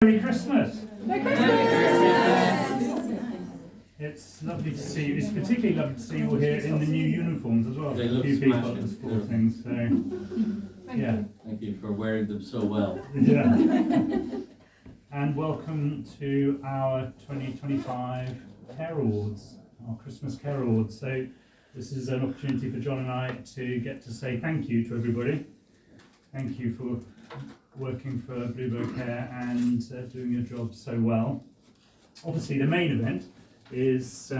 Merry Christmas! Merry Christmas! It's lovely to see you. It's particularly lovely to see you all here in the new uniforms as well. They look a few people smashing. at the sporting, so yeah. Thank you for wearing them so well. Yeah. And welcome to our 2025 Care Awards, our Christmas Care Awards. So this is an opportunity for John and I to get to say thank you to everybody. Thank you for working for Bluebird Care and doing your job so well. Obviously, the main event is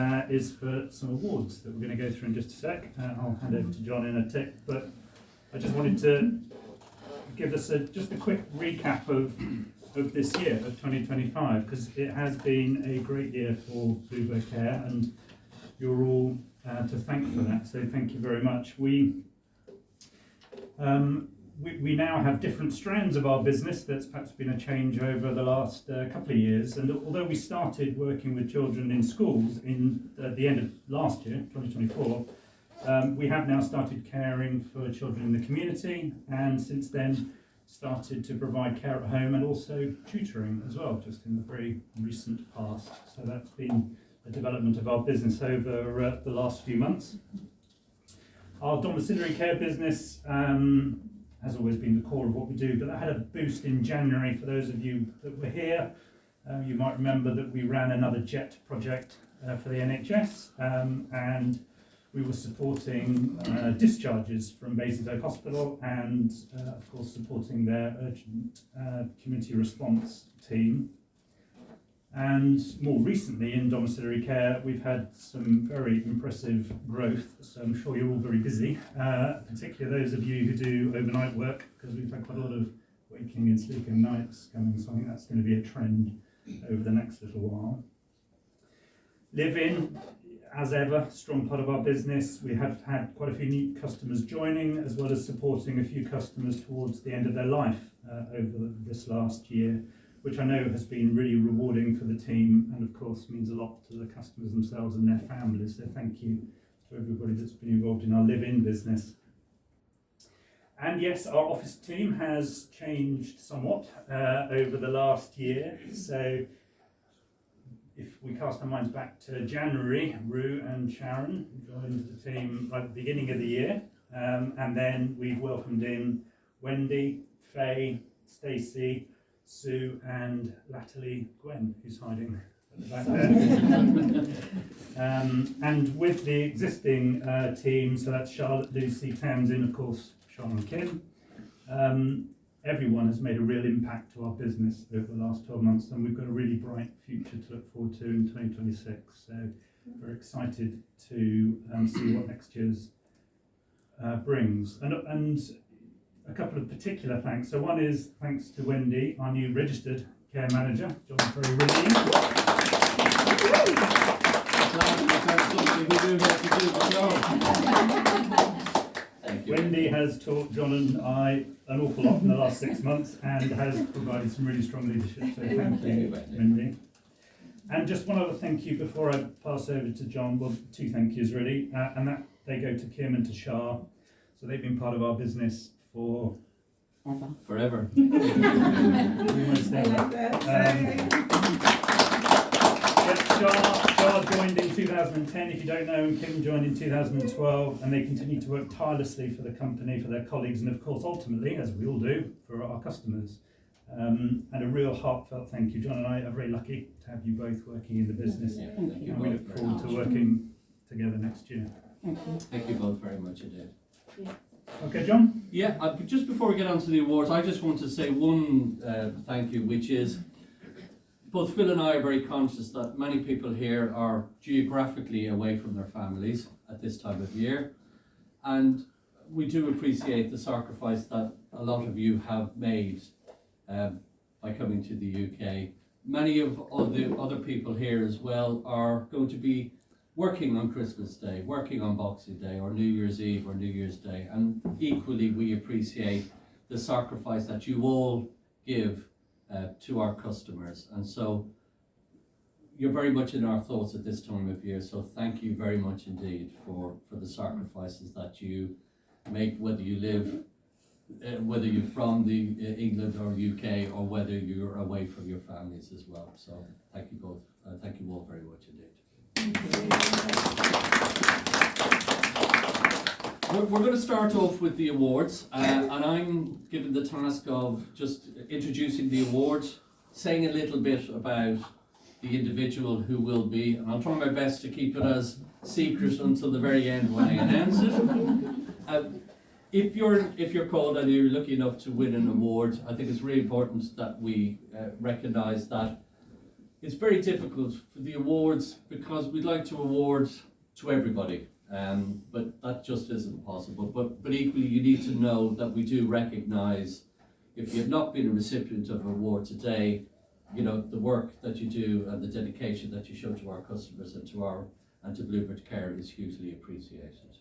for some awards that we're going to go through in just a sec. I'll hand over to John in a tick, but I just wanted to give us just a quick recap of this year, of 2025, because it has been a great year for Bluebird Care, and you're all to thank for that. So thank you very much. We now have different strands of our business. That's perhaps been a change over the last couple of years. And although we started working with children in schools at the end of last year, 2024, we have now started caring for children in the community, and since then started to provide care at home and also tutoring as well, just in the very recent past. So that's been a development of our business over the last few months. Our domiciliary care business has always been the core of what we do, but that had a boost in January. For those of you that were here, you might remember that we ran another JET project for the NHS, and we were supporting discharges from Basingstoke Hospital and, of course, supporting their urgent community response team. And more recently in domiciliary care, we've had some very impressive growth, so I'm sure you're all very busy, particularly those of you who do overnight work, because we've had quite a lot of waking and sleeping nights coming, so I think that's going to be a trend over the next little while. Live-in, as ever, strong part of our business. We have had quite a few new customers joining, as well as supporting a few customers towards the end of their life over this last year, which I know has been really rewarding for the team, and of course means a lot to the customers themselves and their families. So thank you to everybody that's been involved in our live-in business. And yes, our office team has changed somewhat over the last year. So if we cast our minds back to January, Rue and Sharon joined the team right at the beginning of the year, and then we've welcomed in Wendy, Faye, Stacey, Sue and latterly Gwen, who's hiding at the back there. And with the existing team, so that's Charlotte, Lucy, Tamsin, of course, Sean and Kim, everyone has made a real impact to our business over the last 12 months, and we've got a really bright future to look forward to in 2026. So we're excited to see what next year's brings. And a couple of particular thanks. So one is thanks to Wendy, our new registered care manager. John's very relieved. Wendy has taught John and I an awful lot in the last 6 months and has provided some really strong leadership. So thank you, Wendy. And just one other thank you before I pass over to John. Well, two thank yous really, and that they go to Kim and to Shah. So they've been part of our business for Forever. Shah joined in 2010, if you don't know, and Kim joined in 2012, and they continue to work tirelessly for the company, for their colleagues, and of course, ultimately, as we all do, for our customers. And a real heartfelt thank you. John and I are very lucky to have you both working in the business, and we look forward to working together next year. Thank you both very much indeed. Okay, John? Yeah, just before we get on to the awards, I just want to say one thank you, which is both Phil and I are very conscious that many people here are geographically away from their families at this time of year, and we do appreciate the sacrifice that a lot of you have made by coming to the UK. Many of the other people here as well are going to be working on Christmas Day, working on Boxing Day or New Year's Eve or New Year's Day, and equally we appreciate the sacrifice that you all give to our customers, and so you're very much in our thoughts at this time of year, so thank you very much indeed for the sacrifices that you make, whether you live whether you're from the England or UK, or whether you're away from your families as well. So thank you both. Thank you all very much indeed. We're going to start off with the awards, and I'm given the task of just introducing the awards, saying a little bit about the individual who will be, and I'll try my best to keep it as secret until the very end when I announce it. If you're called and you're lucky enough to win an award, I think it's really important that we recognise that it's very difficult for the awards, because we'd like to award to everybody, but that just isn't possible. But equally, you need to know that we do recognise, if you have not been a recipient of an award today, you know, the work that you do and the dedication that you show to our customers and to Bluebird Care is hugely appreciated.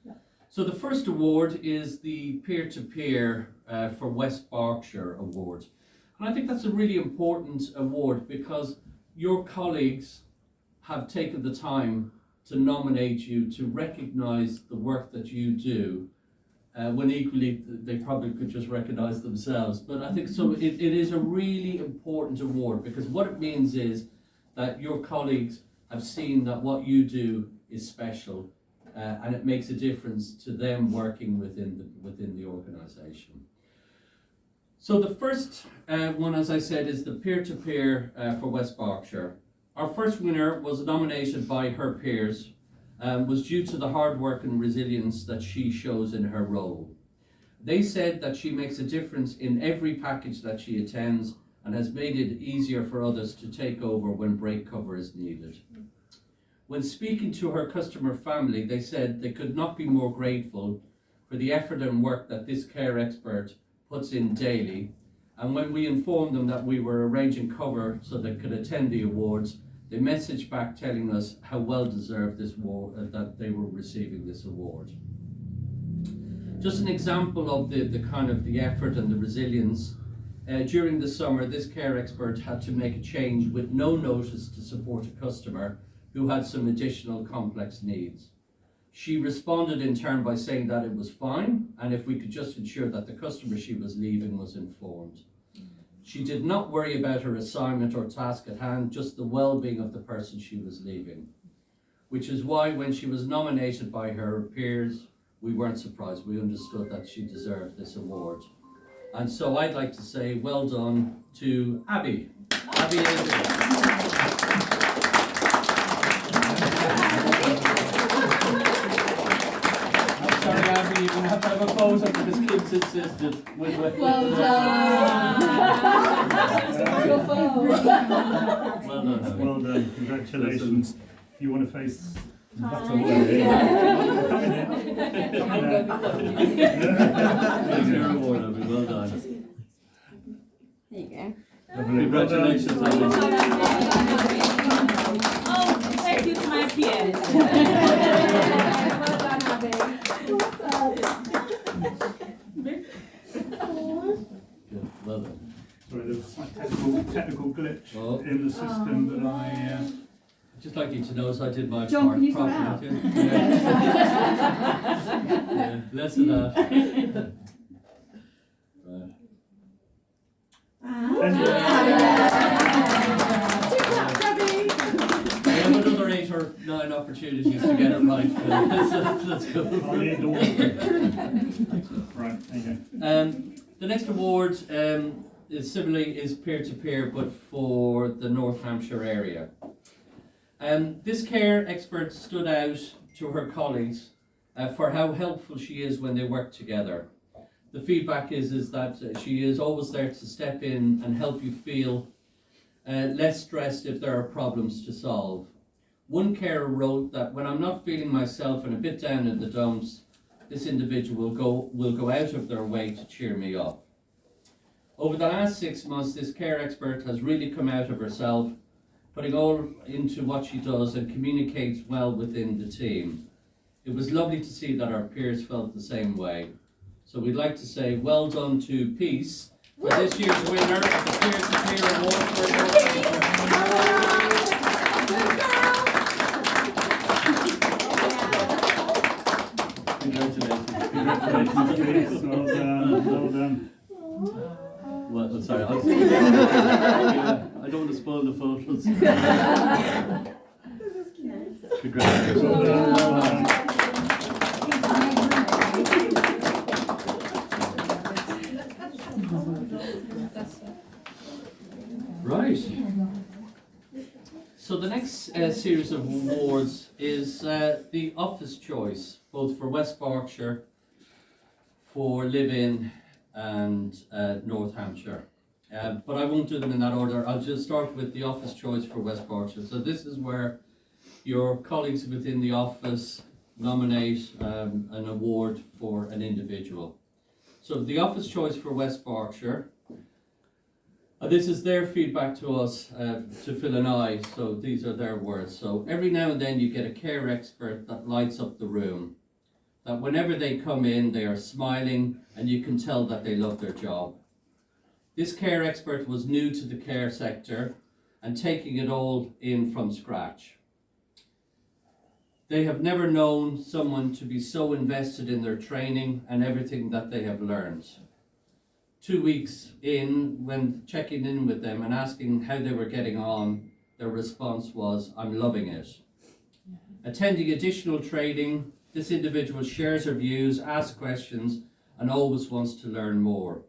Yeah. So the first award is the Peer-to-Peer for West Berkshire Award. And I think that's a really important award, because your colleagues have taken the time to nominate you to recognise the work that you do, when equally they probably could just recognise themselves. But I think so. It is a really important award, because what it means is that your colleagues have seen that what you do is special, and it makes a difference to them working within the organisation. So the first one, as I said, is the Peer-to-Peer for West Berkshire. Our first winner was nominated by her peers, was due to the hard work and resilience that she shows in her role. They said that she makes a difference in every package that she attends, and has made it easier for others to take over when break cover is needed. When speaking to her customer family, they said they could not be more grateful for the effort and work that this care expert puts in daily. And when we informed them that we were arranging cover so they could attend the awards, they messaged back telling us how well deserved this award, that they were receiving this award. Just an example of the kind of the effort and the resilience. During the summer, this care expert had to make a change with no notice to support a customer who had some additional complex needs. She responded in turn by saying that it was fine, and if we could just ensure that the customer she was leaving was informed. She did not worry about her assignment or task at hand, just the well-being of the person she was leaving. Which is why when she was nominated by her peers, we weren't surprised. We understood that she deserved this award. And so I'd like to say well done to Abby. Abby Sorry, Abby, you're going to have a photo because kids insisted. Well done. Well done. Well done, congratulations. If you want to face that away, Here's your award, Abby. Well done. There you go. Congratulations, Abby. Oh, thank you to my peers. Well done, Abby. Good. Well done. Sorry, there was a slight technical glitch in the system that I... Just like you to know, so I did my John, part can you come properly. Yeah, less of that. Right. We have another 8 or 9 opportunities to get it right. Let's go. I'll need all of them. Right, there you go. The next award is peer-to-peer, but for the North Hampshire area. This care expert stood out to her colleagues for how helpful she is when they work together. The feedback is that she is always there to step in and help you feel less stressed if there are problems to solve. One carer wrote that when I'm not feeling myself and a bit down in the dumps, this individual will go out of their way to cheer me up. Over the last 6 months, this care expert has really come out of herself, putting all into what she does and communicates well within the team. It was lovely to see that our peers felt the same way. So we'd like to say well done to Peace for this year's winner of the Peer-to-Peer Award for Congratulations. Congratulations, Peace. Well done. don't want to spoil the photos. Well Congratulations. done. Right. So the next series of awards is the Office Choice, both for West Berkshire, for Live-In and North Hampshire. But I won't do them in that order. I'll just start with the Office Choice for West Berkshire. So this is where your colleagues within the office nominate an award for an individual. So the Office Choice for West Berkshire, this is their feedback to us, to Phil and I, so these are their words. So every now and then you get a care expert that lights up the room. That whenever they come in, they are smiling and you can tell that they love their job. This care expert was new to the care sector and taking it all in from scratch. They have never known someone to be so invested in their training and everything that they have learned. 2 weeks in, when checking in with them and asking how they were getting on, their response was, "I'm loving it." Attending additional training, this individual shares her views, asks questions, and always wants to learn more.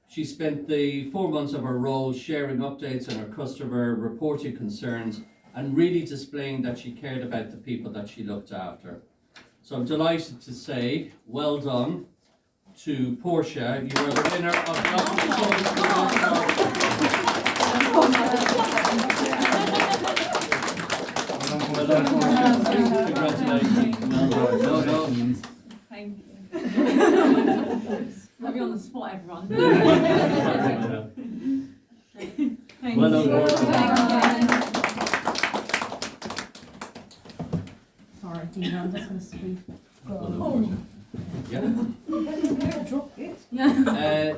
She spent the 4 months of her role sharing updates on her customer, reporting concerns, and really displaying that she cared about the people that she looked after. So I'm delighted to say, well done to Portia. You are the winner of the Office Choice for West Berkshire. Well done, Portia. Congratulations. Well done. No, no. Thank you. I'll be on the spot, everyone. Thank Well you. done, Portia. Sorry, Dina, I'm just going to speak. Well done, Portia. Yeah. Yeah.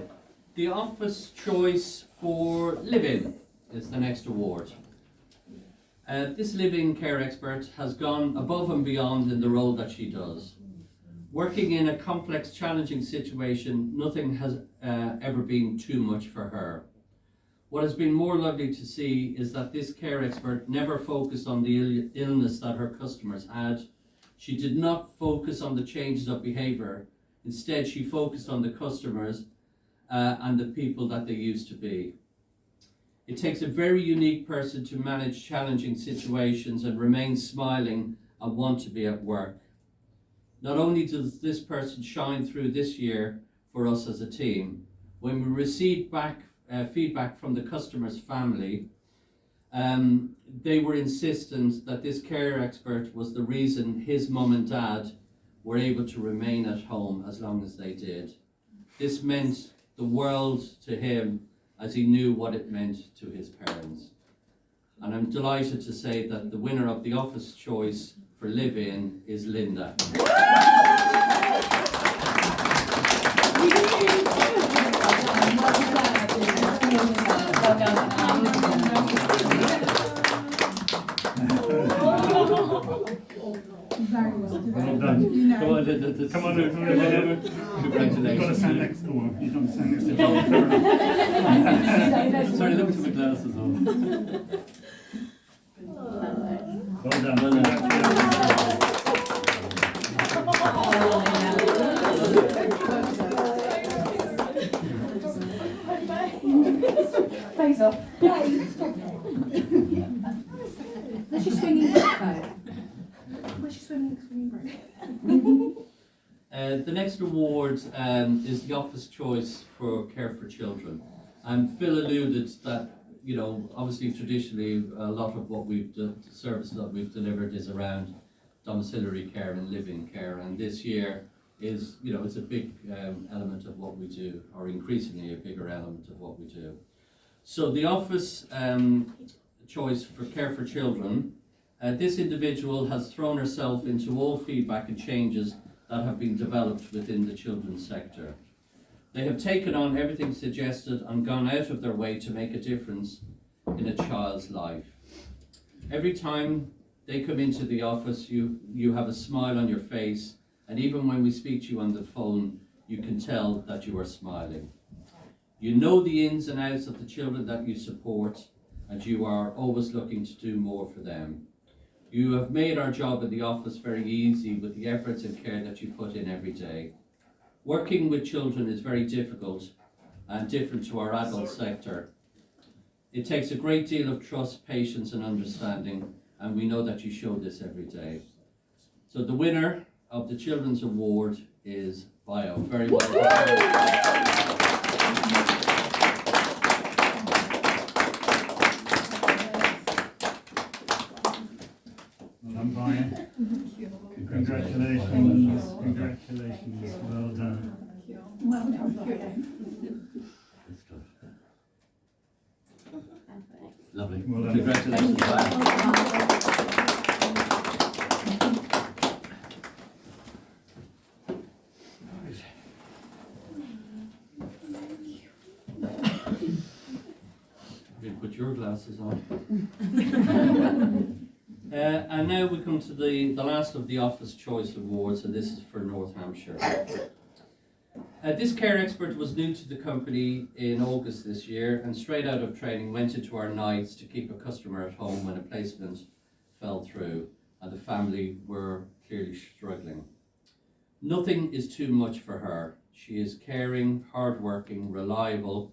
The Office Choice for Live-In is the next award. This live-in care expert has gone above and beyond in the role that she does. Working in a complex, challenging situation, nothing has ever been too much for her. What has been more lovely to see is that this care expert never focused on the illness that her customers had. She did not focus on the changes of behaviour. Instead, she focused on the customers and the people that they used to be. It takes a very unique person to manage challenging situations and remain smiling and want to be at work. Not only does this person shine through this year for us as a team, when we receive feedback from the customer's family, they were insistent that this care expert was the reason his mum and dad were able to remain at home as long as they did. This meant the world to him, as he knew what it meant to his parents. And I'm delighted to say that the winner of the Office Choice for Live-In is Linda. Well done. Come on, Linda. Come on, Luke. Congratulations. You've got to stand next to him. He's not stand next to John. Sorry, look at my glasses on. Well done. Well done. Face off. Is she swinging back though? Where's she swinging back? The next award is the Office Choice for Care for Children. And Phil alluded that, you know, obviously traditionally a lot of what the service that we've delivered is around domiciliary care and live-in care. And this year is, you know, it's a big element of what we do, or increasingly a bigger element of what we do. So the Office Choice for Care for Children, this individual has thrown herself into all feedback and changes that have been developed within the children's sector. They have taken on everything suggested and gone out of their way to make a difference in a child's life. Every time they come into the office, you have a smile on your face, and even when we speak to you on the phone, you can tell that you are smiling. You know the ins and outs of the children that you support, and you are always looking to do more for them. You have made our job in the office very easy with the efforts and care that you put in every day. Working with children is very difficult and different to our adult sector. It takes a great deal of trust, patience and understanding, and we know that you show this every day. So the winner of the Children's Award is Bio. Very well done. Well done, Brian. Congratulations. Congratulations. Well done. Well done. Lovely. Well done. Congratulations. You put your glasses on. And now we come to the last of the Office Choice Awards, and this is for North Hampshire. This care expert was new to the company in August this year, and straight out of training went into our nights to keep a customer at home when a placement fell through and the family were clearly struggling. Nothing is too much for her. She is caring, hardworking, reliable,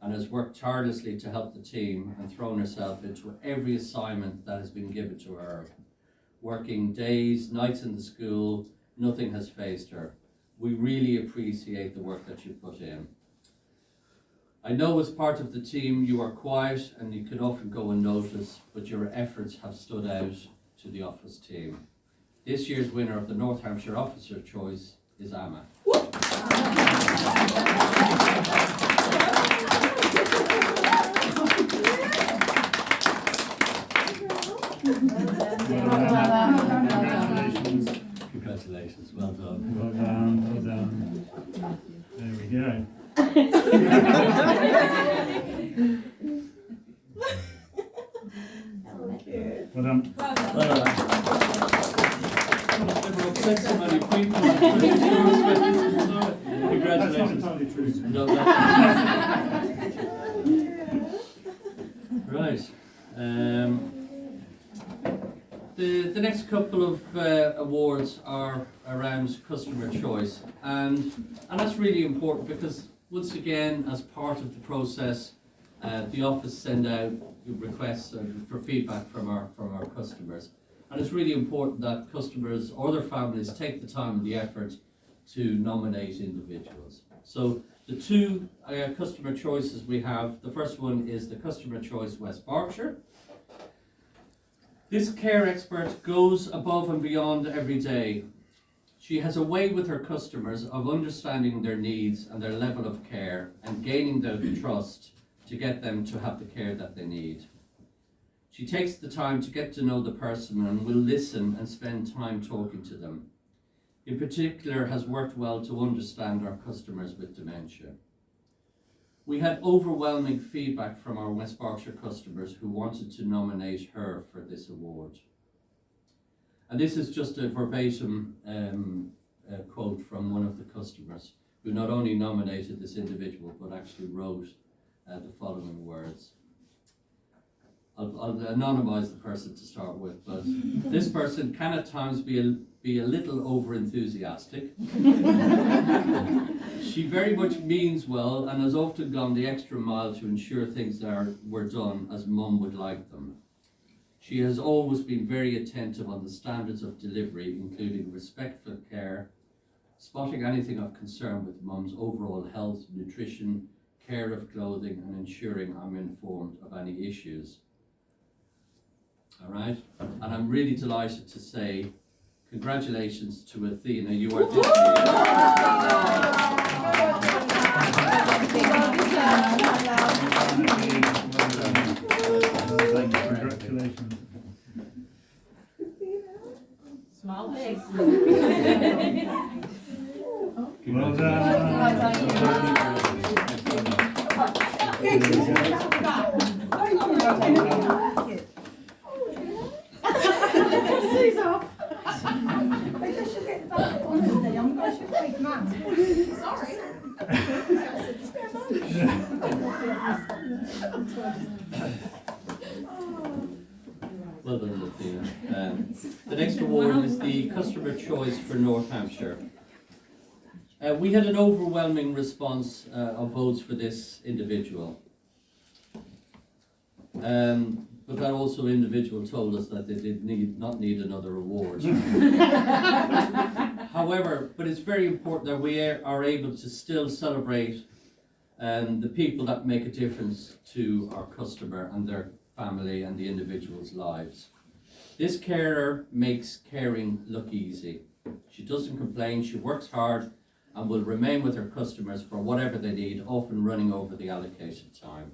and has worked tirelessly to help the team and thrown herself into every assignment that has been given to her. Working days, nights in the school, nothing has fazed her. We really appreciate the work that you put in. I know as part of the team you are quiet and you can often go unnoticed, but your efforts have stood out to the office team. This year's winner of the North Hampshire Officer Choice is Amma. Congratulations. Congratulations, well done. Well done. Well done. There we go. Well done. Well done. Never upset so many people. That's not Congratulations. entirely true. No, right. The next couple of awards are around customer choice, and that's really important because once again, as part of the process, the office send out requests for feedback from our customers, and it's really important that customers or their families take the time and the effort to nominate individuals. So the two customer choices we have, the first one is the Customer Choice West Berkshire. This care expert goes above and beyond every day. She has a way with her customers of understanding their needs and their level of care and gaining their trust to get them to have the care that they need. She takes the time to get to know the person and will listen and spend time talking to them. In particular, has worked well to understand our customers with dementia. We had overwhelming feedback from our West Berkshire customers who wanted to nominate her for this award. And this is just a verbatim quote from one of the customers who not only nominated this individual but actually wrote the following words. I'll anonymise the person to start with, but this person can at times be a little over-enthusiastic. She very much means well and has often gone the extra mile to ensure things were done as Mum would like them. She has always been very attentive on the standards of delivery, including respectful care, spotting anything of concern with Mum's overall health, nutrition, care of clothing, and ensuring I'm informed of any issues. All right, and I'm really delighted to say congratulations to Athena. You are this Congratulations. Small face. Well done. Well done, Latina. The next award is the Customer Choice for North Hampshire. We had an overwhelming response of votes for this individual. But that also individual told us that they did not need another award. However, but it's very important that we are able to still celebrate the people that make a difference to our customer and their family and the individual's lives. This carer makes caring look easy. She doesn't complain, she works hard and will remain with her customers for whatever they need, often running over the allocated time.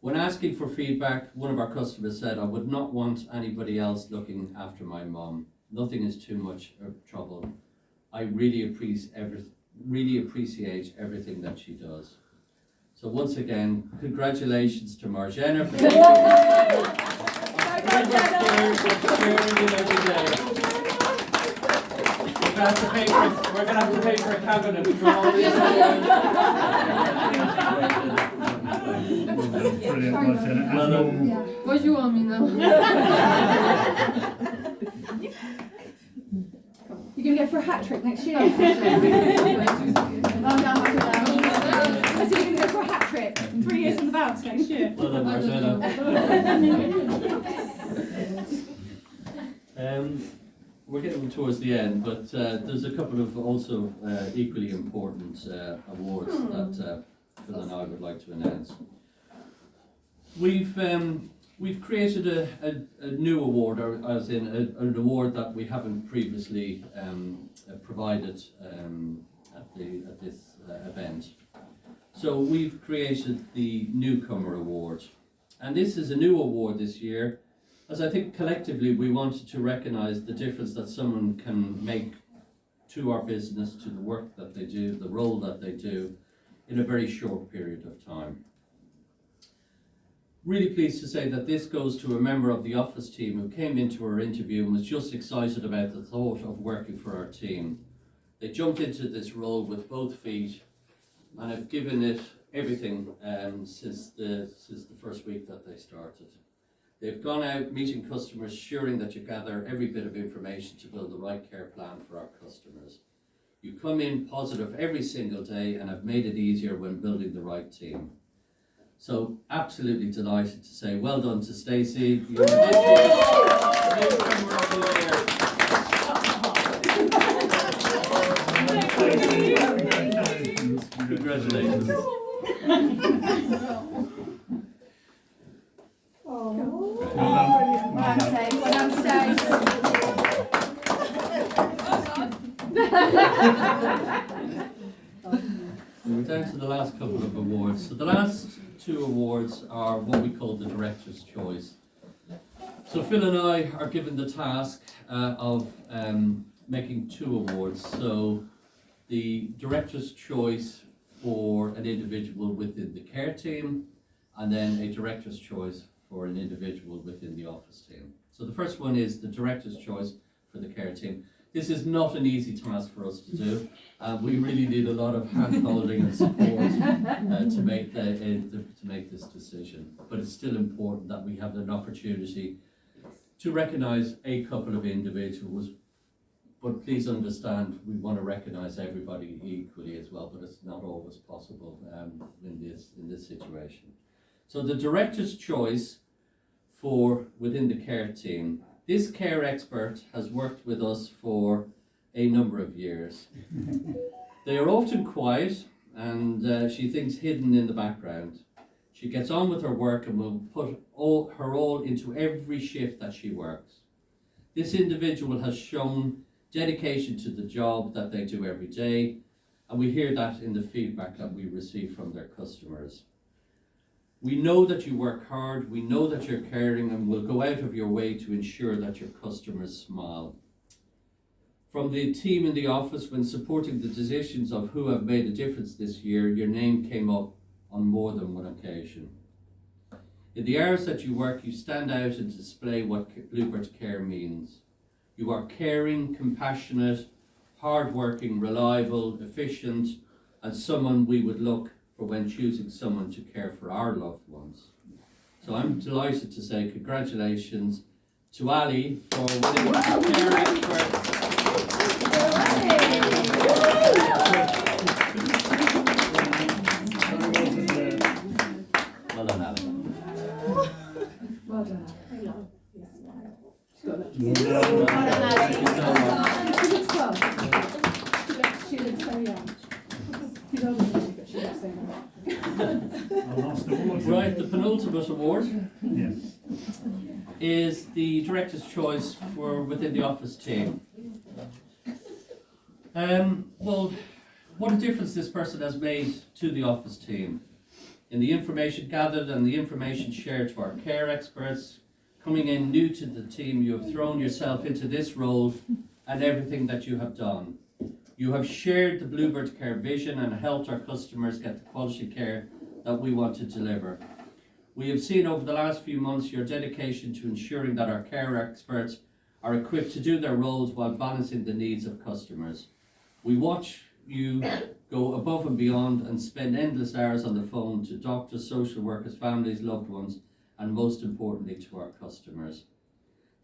When asking for feedback, one of our customers said, "I would not want anybody else looking after my mum. Nothing is too much trouble. I really appreciate everything that she does." So once again, congratulations to Marjana for sharing it every day. We're gonna have to pay for a cabinet for all this. Brilliant, Marjana. As normal. Bonjour, Amina. You're going to go for a hat trick next year. I said you're going to go for a hat trick. 3 years in the bounce next year. Well done, Marjana. We're getting towards the end, but there's a couple of also equally important awards that Phil and I would like to announce. We've created a new award, or as in an award that we haven't previously provided at this event. So we've created the Newcomer Award, and this is a new award this year, as I think collectively we wanted to recognise the difference that someone can make to our business, to the work that they do, the role that they do, in a very short period of time. Really pleased to say that this goes to a member of the office team who came into our interview and was just excited about the thought of working for our team. They jumped into this role with both feet and have given it everything since the first week that they started. They've gone out meeting customers, ensuring that you gather every bit of information to build the right care plan for our customers. You come in positive every single day and have made it easier when building the right team. So absolutely delighted to say well done to Stacey. You're this year's Newcomer of the Year. Congratulations. We're down to the last couple of awards. So the last two awards are what we call the Director's Choice. So Phil and I are given the task of making two awards. So the Director's Choice for an individual within the care team, and then a Director's Choice for an individual within the office team. So the first one is the Director's Choice for the care team. This is not an easy task for us to do. We really need a lot of hand-holding and support to make this decision. But it's still important that we have an opportunity to recognise a couple of individuals. But please understand, we want to recognise everybody equally as well, but it's not always possible in this situation. So the Director's Choice for within the care team. This care expert has worked with us for a number of years. They are often quiet and she thinks hidden in the background. She gets on with her work and will put her all into every shift that she works. This individual has shown dedication to the job that they do every day, and we hear that in the feedback that we receive from their customers. We know that you work hard, we know that you're caring, and will go out of your way to ensure that your customers smile. From the team in the office, when supporting the decisions of who have made a difference this year, your name came up on more than one occasion. In the hours that you work, you stand out and display what Bluebird Care means. You are caring, compassionate, hard-working, reliable, efficient, and someone we would look for when choosing someone to care for our loved ones. So I'm delighted to say congratulations to Ali for winning Care Expert. Well done, Ali. Well done. Well done, Ali. Thank you so much. She looks 12. She looks so young. She's older than me, but she looks so young. Our last award. Right, the penultimate award Yes. is the Director's Choice for within the office team. Well, what a difference this person has made to the office team. In the information gathered and the information shared to our care experts, coming in new to the team, you have thrown yourself into this role and everything that you have done. You have shared the Bluebird Care vision and helped our customers get the quality care that we want to deliver. We have seen over the last few months your dedication to ensuring that our care experts are equipped to do their roles while balancing the needs of customers. We watch you go above and beyond and spend endless hours on the phone to doctors, social workers, families, loved ones, and most importantly to our customers.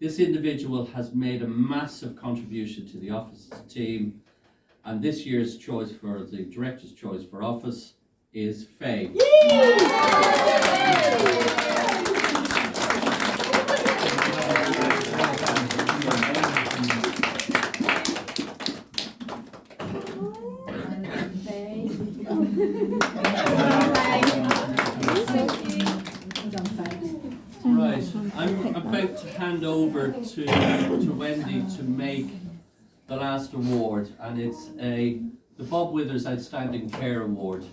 This individual has made a massive contribution to the office team, and this year's choice for the Director's Choice for Office is Faye. Right, I'm about to hand over to Wendy to make the last award, and it's the Bob Withers Outstanding Care Award.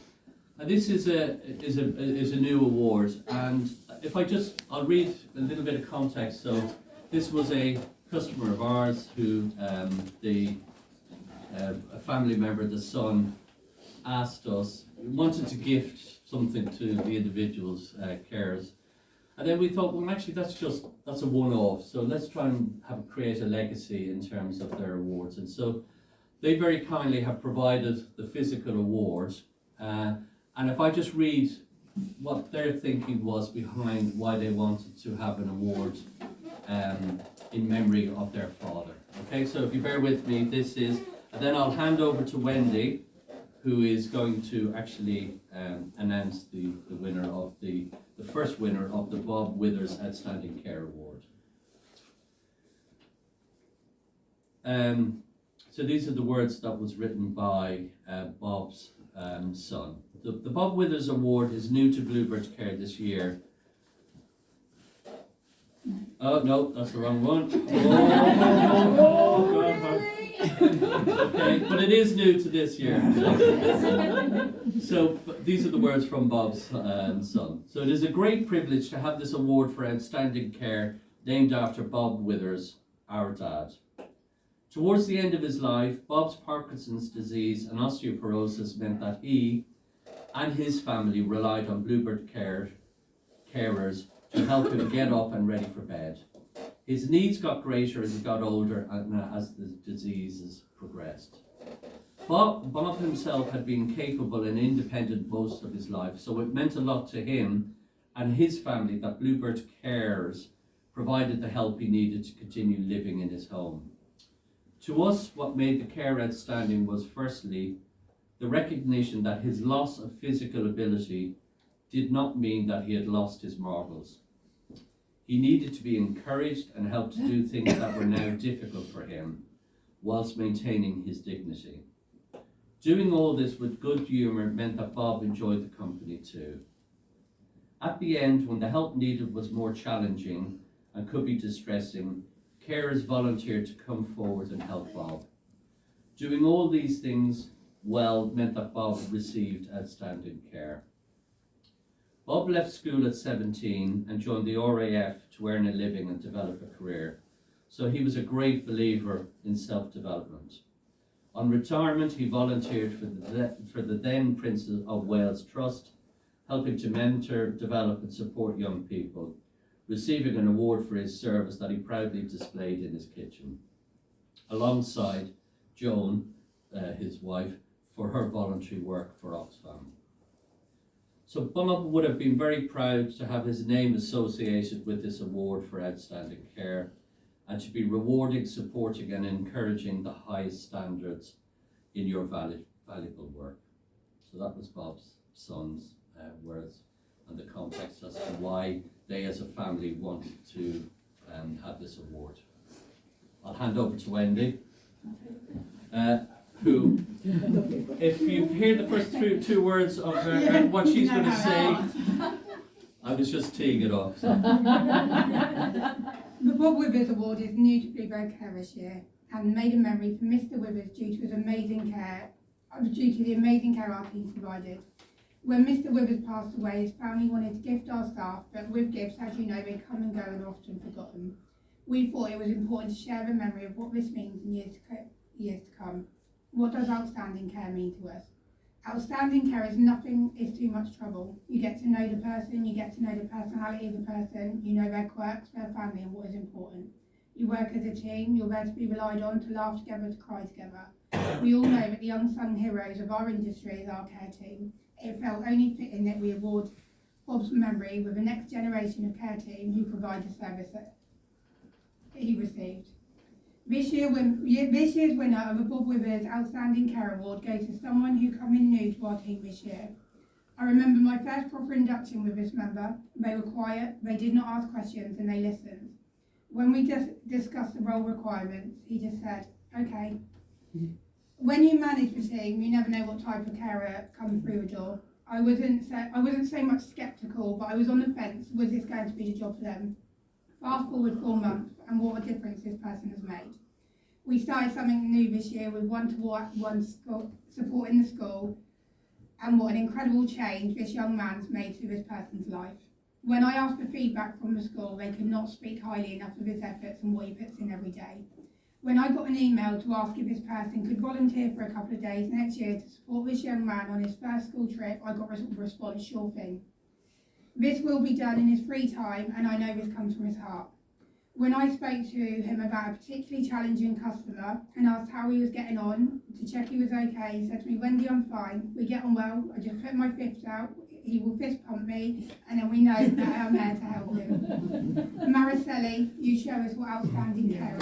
And this is a new award, and if I'll read a little bit of context. So this was a customer of ours who a family member, the son, asked us, wanted to gift something to the individual's carers. And then we thought, well, actually, that's a one-off. So let's try and create a legacy in terms of their awards. And so they very kindly have provided the physical award. And if I just read what their thinking was behind why they wanted to have an award in memory of their father. Okay, so if you bear with me, and then I'll hand over to Wendy, who is going to actually announce the winner of the first winner of the Bob Withers Outstanding Care Award. So these are the words that was written by Bob's son. The Bob Withers Award is new to Bluebird Care this year. Oh no, that's the wrong one. Okay, but it is new to this year. So these are the words from Bob's son. So it is a great privilege to have this award for outstanding care named after Bob Withers, our dad. Towards the end of his life, Bob's Parkinson's disease and osteoporosis meant that he and his family relied on Bluebird carers to help him get up and ready for bed. His needs got greater as he got older and as the diseases progressed. Bob himself had been capable and independent most of his life, so it meant a lot to him and his family that Bluebird Carers provided the help he needed to continue living in his home. To us, what made the care outstanding was firstly the recognition that his loss of physical ability did not mean that he had lost his marbles. He needed to be encouraged and helped to do things that were now difficult for him, whilst maintaining his dignity. Doing all this with good humour meant that Bob enjoyed the company too. At the end, when the help needed was more challenging and could be distressing, carers volunteered to come forward and help Bob. Doing all these things well meant that Bob received outstanding care. Bob left school at 17 and joined the RAF to earn a living and develop a career, so he was a great believer in self-development. On retirement, he volunteered for the then Prince of Wales Trust, helping to mentor, develop and support young people, receiving an award for his service that he proudly displayed in his kitchen, alongside Joan, his wife, for her voluntary work for Oxfam. So Bob would have been very proud to have his name associated with this award for outstanding care and to be rewarding, supporting and encouraging the highest standards in your valuable work. So that was Bob's son's words and the context as to why they as a family wanted to have this award. I'll hand over to Wendy, who, if you hear the first two words of her, what she's going to say, I was just teeing it up. So. The Bob Withers Award is new to Bluebird Care this year and made a memory for Mr. Withers due to the amazing care our team provided. When Mr. Withers passed away, his family wanted to gift our staff, but with gifts, as you know, they come and go and are often forgotten. We thought it was important to share the memory of what this means in years to come. What does outstanding care mean to us? Outstanding care is nothing is too much trouble. You get to know the person, you get to know the personality of the person, you know their quirks, their family and what is important. You work as a team, you're there to be relied on, to laugh together, to cry together. We all know that the unsung heroes of our industry is our care team. It felt only fitting that we award Bob's memory with the next generation of care team who provide the service that he received. This year's winner of the Bob Withers Outstanding Care Award goes to someone who came in new to our team this year. I remember my first proper induction with this member. They were quiet, they did not ask questions and they listened. When we just discussed the role requirements, he just said, okay. When you manage the team, you never know what type of carer comes through the door. I wasn't so much sceptical, but I was on the fence. Was this going to be the job for them? Fast forward 4 months, and what a difference this person has made. We started something new this year with one-to-one support in the school, and what an incredible change this young man's made to this person's life. When I asked for feedback from the school, they could not speak highly enough of his efforts and what he puts in every day. When I got an email to ask if this person could volunteer for a couple of days next year to support this young man on his first school trip, I got a response, sure thing. This will be done in his free time, and I know this comes from his heart. When I spoke to him about a particularly challenging customer and asked how he was getting on to check he was okay, he said to me, Wendy, I'm fine, we get on well, I just put my fists out, he will fist pump me, and then we know that I'm there to help him. Maricelli, you show us what outstanding care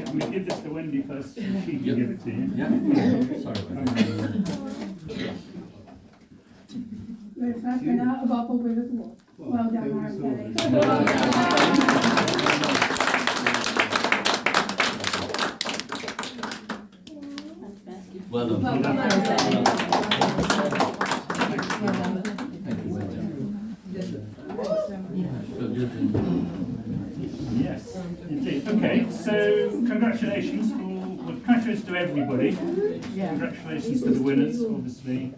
I'm going to give this to Wendy first, so she can give it to you. Yeah. Sorry. You're the first winner of our Bob Withers Award. Well done, Maricelli. Well done. Well done. Thank you, Wendy. Yes, indeed. Okay, so congratulations to everybody. Congratulations to the winners, obviously.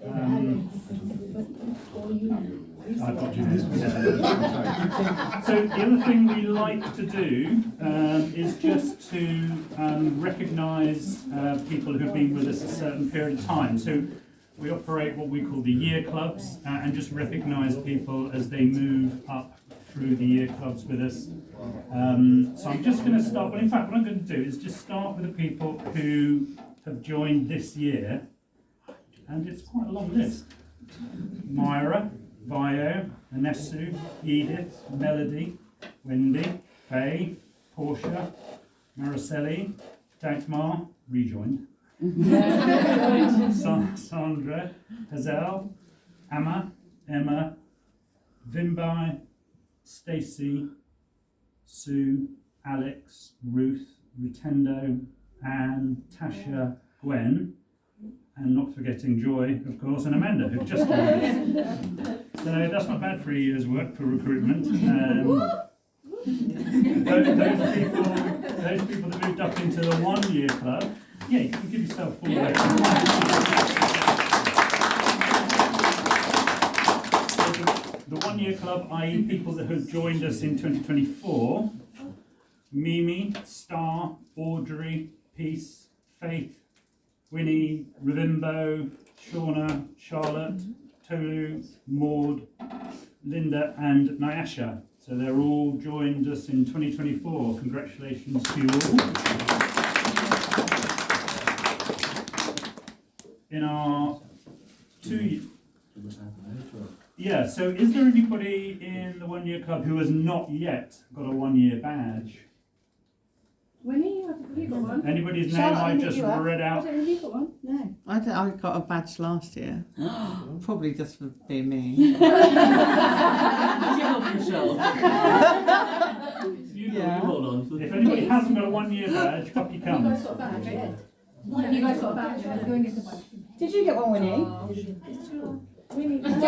I've got you. So the other thing we like to do is just to recognise people who've been with us a certain period of time. So we operate what we call the year clubs and just recognise people as they move up through the year clubs with us. So I'm just going to start, well in fact what I'm going to do is just start with the people who have joined this year, and it's quite a long list. Myra, Vio, Anesu, Edith, Melody, Wendy, Faye, Portia, Maricelli, Dagmar, rejoined, Sandra, Hazel, Emma, Vimbai, Stacey, Sue, Alex, Ruth, Rutendo, Anne, Tasha, Gwen, and not forgetting Joy, of course, and Amanda, who've just joined us. So that's not bad for a year's work for recruitment. Those people that moved up into the 1 year club, yeah, you can give yourself full The 1 year club, i.e. people that have joined us in 2024, Mimi, Star, Audrey, Peace, Faith, Winnie, Ravimbo, Shauna, Charlotte, Tolu, Maud, Linda and Nyasha. So they're all joined us in 2024. Congratulations to you all. In our 2 Yeah, so is there anybody in the 1 year club who has not yet got a 1 year badge? Winnie, have you got one? Anybody's name Charlotte, I I think just you have. read I out? don't know if you've got one. No. I got a badge last year. Probably just for being me. Did you help yourself? You Yeah. hold on to If anybody hasn't got a 1 year badge, up you You come. guys got a badge? You guys got a badge? Go and get the badge. Did you get one, Winnie? Winnie, Did you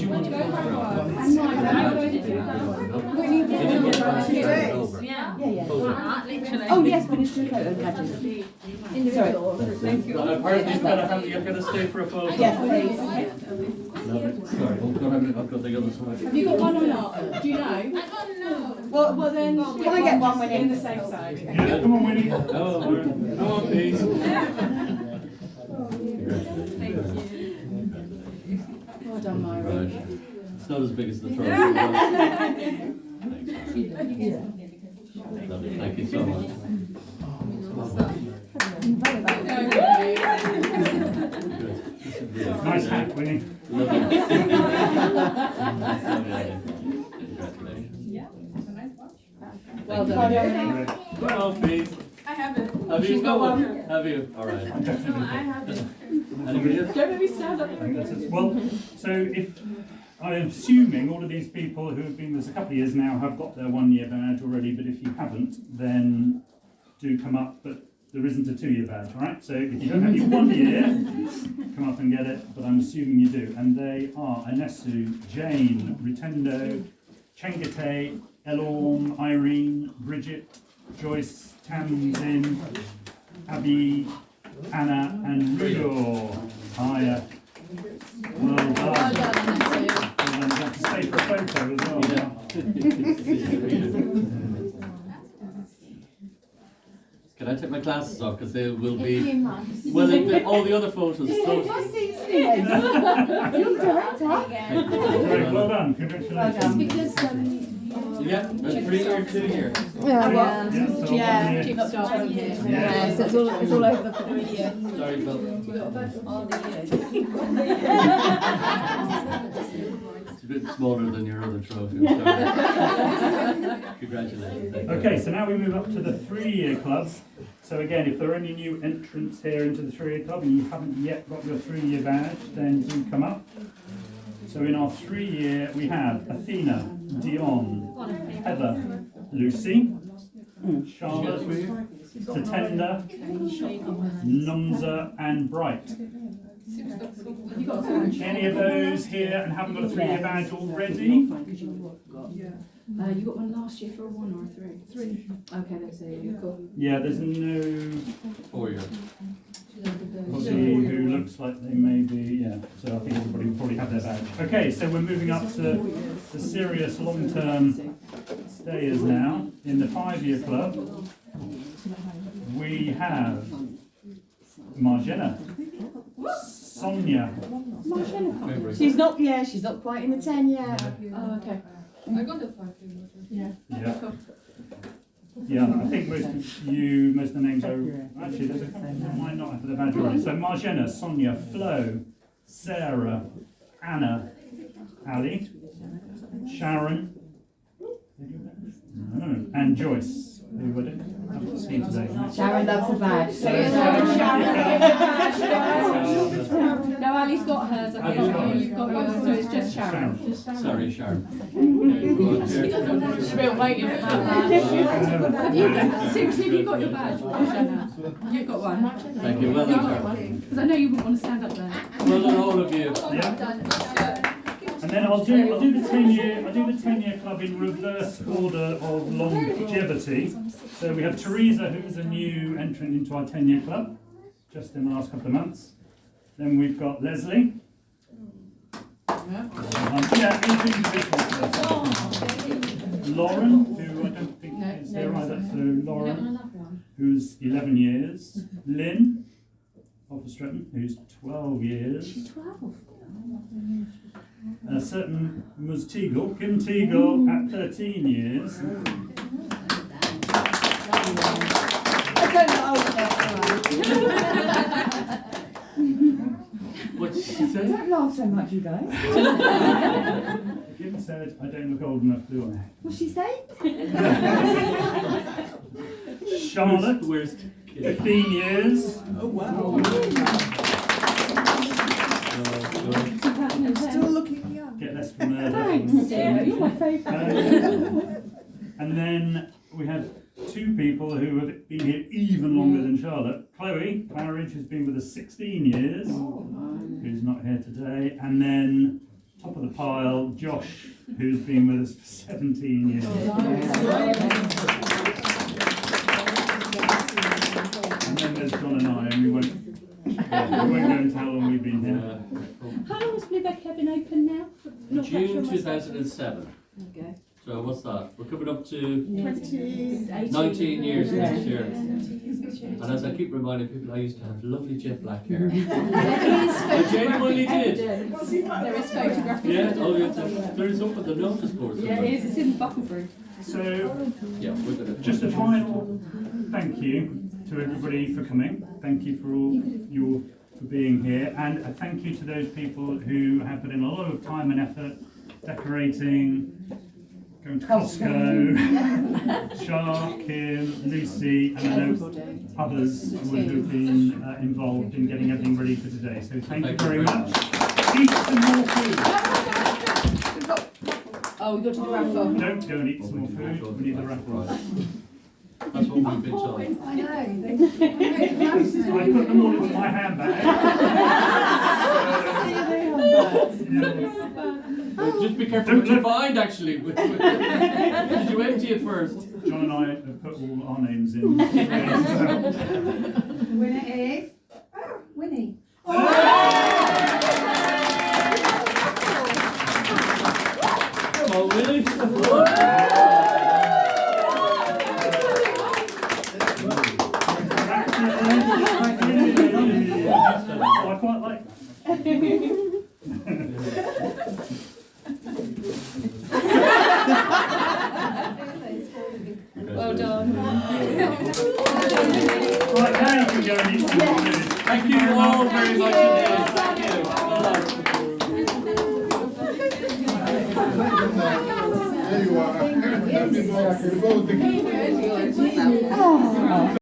want to go for Yeah. Yeah. Literally. Oh yes, Winnie's two photo badges. individual. Thank you. Apparently you're going to stay for a photo. Yes, please. Sorry, I've got the other side. Have you got one or not? Do you know? Well then, Can I get one, Winnie? in the safe side. Yeah, come on, Winnie. Come on, please. Well done, Myra. Right. It's not as big as the trophy. Lovely, thank you so much. Nice hat, Winnie. Lovely. Well done. Come on, please. I haven't. Have She's you got one. Have you? All right. I haven't. Anybody else? Don't let me stand up. I think that's it. Well, so if I'm assuming all of these people who have been with us a couple of years now have got their 1 year badge already, but if you haven't, then do come up. But there isn't a 2 year badge, all right? So if you don't have your 1 year, come up and get it. But I'm assuming you do. And they are Anesu, Jane, Rutendo, Chengate, Elorm, Irene, Bridget, Joyce, Tamzin, Abby, Anna, and Rudor. Hiya. Well done. Well done, Nancy. Well done. You have to stay for a photo as well. Yeah. Can I take my glasses off because they will be well in all the other photos. So, Great, well done. Congratulations. Because yeah, 3 year, 2 year. Yeah, so Yeah. 1 year. Chief Staff volunteer. Yeah, so it's all over the place. Sorry, Bill. It's a bit smaller than your other trophy. I'm sorry. Congratulations. Thank you. Okay, so now we move up to the 3 year club. So again, if there are any new entrants here into the 3 year club and you haven't yet got your 3 year badge, then do come up. So in our 3 year, we have Athena, Dion, Heather, Lucy, Charlotte, Tatenda, Nomza, and Bright. Have you got a badge? Any of those here and haven't got a 3 year badge already? You got one last year for a 1 or a 3? 3. Okay, let's see. You're cool. Yeah, there's no 4 year. see who looks like they may be, yeah. So I think everybody will probably have their badge. Okay, so we're moving up to the serious long-term stayers now. In the 5 year club, we have Marjana, Sonia, She's not quite in the 10 yet. Oh, okay. I got the 5 year. yeah. Yeah, I think most of the names are, actually there's a couple that might not have the badge already. So Marjana, Sonia, Flo, Sarah, Anna, Ali, Sharon, and Joyce, who I haven't seen today. Sharon loves a badge. No, Ali's got hers. I think you've got yours, so it's just Sharon. Sorry, Sharon. She's been waiting for that. Seriously, have you got your badge? You've got one. Thank you. Well done, Sharon. Because I know you wouldn't want to stand up there. Well done, all of you. Yeah. And then I'll do the 10 year club in reverse order of longevity. So we have Teresa, who is a new entrant into our 10 year club, just in the last couple of months. Then we've got Leslie. Yeah, each individual first. Lauren, who I don't think is here either. So Lauren, who's 11 years. Lynn, of Stretton, who's 12 years. She's 12. A certain Ms. Teagle, Kim Teagle, at 13 years. I don't know What did she say? Don't laugh so much, you guys. Kim said, I don't look old enough, do I? What's she say? Charlotte, Where's 15 years. Oh wow. Oh, Still looking young. Get less from there. Thanks. Yeah, you're my favourite. And then we had two people who have been here even longer than Charlotte. Chloe Claridge, who's been with us 16 years, who's not here today. And then, top of the pile, Josh, who's been with us for 17 years. And then there's John and I, and we won't go into how long we've been here. How long has Bluebecca been open now? Not quite sure June myself. 2007. Okay. So what's that? We're coming up to 18. 19 years Yeah. next year. And as I keep reminding people, I used to have lovely jet black hair. There is I genuinely photographic did. evidence. There is photographic Yeah, evidence. oh yeah, there's up at the notice board. Yeah, it is. It's in Bucklebury. So, Yeah, we're gonna. just a final thank you to everybody for coming. Thank you for all your for being here, and a thank you to those people who have put in a lot of time and effort decorating, going to Costco, Shar, Kim, Lucy, and I know others would have been involved in getting everything ready for today. So thank you very much. Eat some more food. Oh, we got to do our phone. Don't go and eat some more food. We need the raffle. That's what we've been told. I know. I put them all into my handbag. Just be careful what you find, actually. Did you empty it first? John and I have put all our names in. Winner is Winnie. Come on, Willie. I quite like that. Well done. Right, now you can go and eat some more food. Thank you all very much indeed. Thank you. Well done. There you are. Happy birthday.